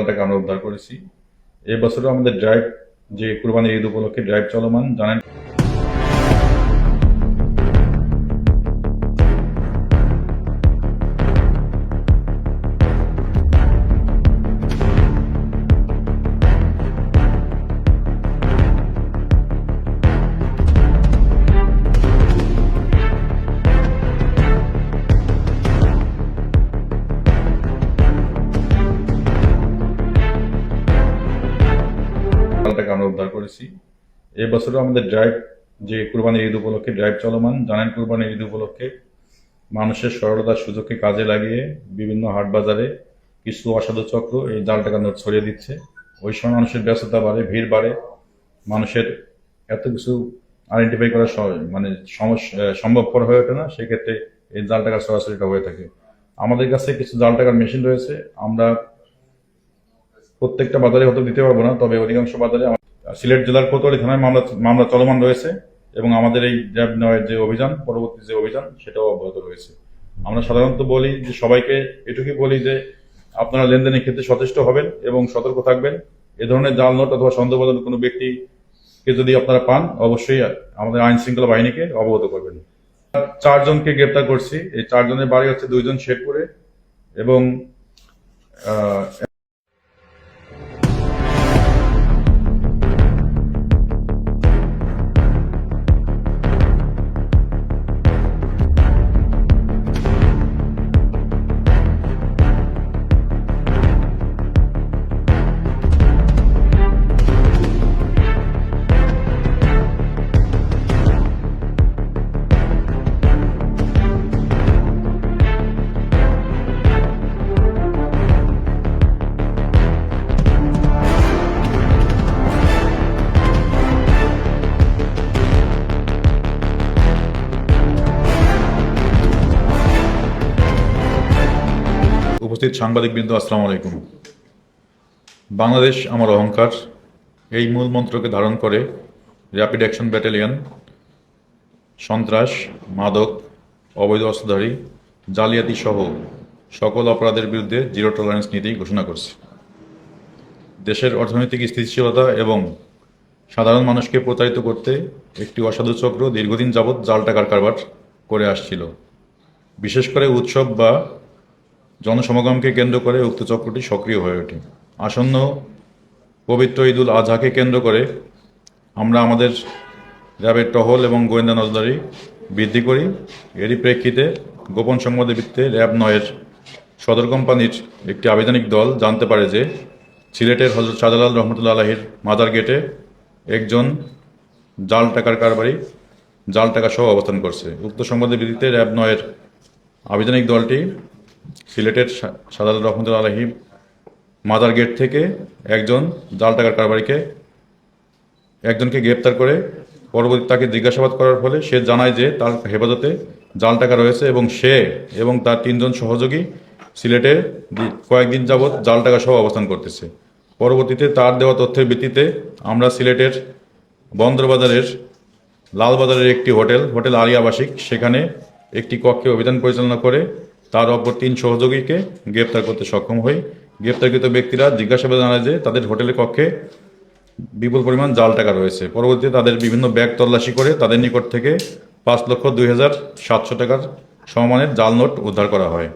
টাকা আমরা উদ্ধার করেছি। এবছরও আমাদের ড্রাইভ, যে কুরবানির ঈদ উপলক্ষে ড্রাইভ চলমান, জানেন। টাকা আমরা উদ্ধার করেছি। এবছরও আমাদের ড্রাইভ, যে কুরবানির ঈদ উপলক্ষে ড্রাইভ চলমান, জানেন। কুরবানির ঈদ উপলক্ষে মানুষের সরলতার সুযোগকে কাজে লাগিয়ে বিভিন্ন হাট বাজারে কিছু অসাধু চক্র এই জাল টাকা নোট ছড়িয়ে দিচ্ছে। ওই সময় মানুষের ব্যস্ততা বাড়ে, ভিড় বাড়ে, মানুষের এত কিছু আইডেন্টিফাই করা সম্ভবপর হয়ে ওঠে না। সেক্ষেত্রে এই জাল টাকার সরাসরিটা হয়ে থাকে। আমাদের কাছে কিছু জাল টাকার মেশিন রয়েছে। আমরা প্রত্যেকটা বাজারে হয়তো দিতে পারবো না, তবে অধিকাংশ বাজারে সিলেট জেলার কোতোয়ালি থানায় মামলা চলমান রয়েছে এবং আমাদের এই র্যাব নয়ের যে অভিযান, পরবর্তী যে অভিযান, সেটাও অব্যাহত রয়েছে। আমরা সাধারণত বলি যে, সবাইকে এটুকুই বলি যে আপনারা লেনদেনের ক্ষেত্রে সচেষ্ট হবেন এবং সতর্ক থাকবেন। এ ধরনের জাল নোট অথবা সন্দেহভাজন কোনো ব্যক্তিকে যদি আপনারা পান, অবশ্যই আমাদের আইন শৃঙ্খলা বাহিনীকে অবগত করবেন। 4 জনকে গ্রেপ্তার করছি। এই 4 জনের বাড়ি হচ্ছে 2 জন শেরপুরে এবং উপস্থিত সাংবাদিকবৃন্দ, আসসালামু আলাইকুম। বাংলাদেশ আমার অহংকার, এই মূল মন্ত্রকে ধারণ করে র্যাপিড অ্যাকশন ব্যাটালিয়ন সন্ত্রাস, মাদক, অবৈধ অস্ত্রধারী, জালিয়াতি সহ সকল অপরাধের বিরুদ্ধে জিরো টলারেন্স নীতি ঘোষণা করছে। দেশের অর্থনৈতিক স্থিতিশীলতা এবং সাধারণ মানুষকে প্রতারিত করতে একটি অসাধু চক্র দীর্ঘদিন যাবৎ জাল টাকার কারবার করে আসছিল। বিশেষ করে উৎসব বা জনসমাগমকে কেন্দ্র করে উক্ত চক্রটি সক্রিয় হয়ে ওঠে। আসন্ন পবিত্র ঈদুল আজহাকে কেন্দ্র করে আমরা আমাদের র্যাবের টহল এবং গোয়েন্দা নজরদারি বৃদ্ধি করি। এরই প্রেক্ষিতে গোপন সংবাদের ভিত্তিতে র্যাব 9-এর সদর কোম্পানির একটি আবেদনিক দল জানতে পারে যে সিলেটের হযরত শাহজালাল রহমতুল্লাহ আলাইহির মাজার গেটে একজন জাল টাকার কারবারি জাল টাকা সহ অবস্থান করছে। উক্ত সংবাদের ভিত্তিতে র্যাব 9-এর আবেদনিক দলটি সিলেটের শাহজালাল রহমতুল্লাহ আলাইহি মাজার গেট থেকে একজন জাল টাকার কারবারিকে একজনকে গ্রেপ্তার করে পরবর্তী তাকে জিজ্ঞাসাবাদ করার ফলে সে জানায় যে তার হেফাজতে জাল টাকা রয়েছে এবং সে এবং তার 3 জন সহযোগী সিলেটে কয়েকদিন যাবৎ জাল টাকা সহ অবস্থান করতেছে। পরবর্তীতে তার দেওয়া তথ্যের ভিত্তিতে আমরা সিলেটের বন্দরবাজারের লালবাজারের একটি হোটেল আলী আবাসিক, সেখানে একটি কক্ষে অভিযান পরিচালনা করে তার অপর 3 সহযোগীকে গ্রেপ্তার করতে সক্ষম হই। গ্রেপ্তারকৃত ব্যক্তিরা জিজ্ঞাসাবাদে জানায় যে তাদের হোটেলের কক্ষে বিপুল পরিমাণ জাল টাকা রয়েছে। পরবর্তীতে তাদের বিভিন্ন ব্যাগ তল্লাশি করে তাদের নিকট থেকে 5,02,700 টাকার সমমানের জাল নোট উদ্ধার করা হয়।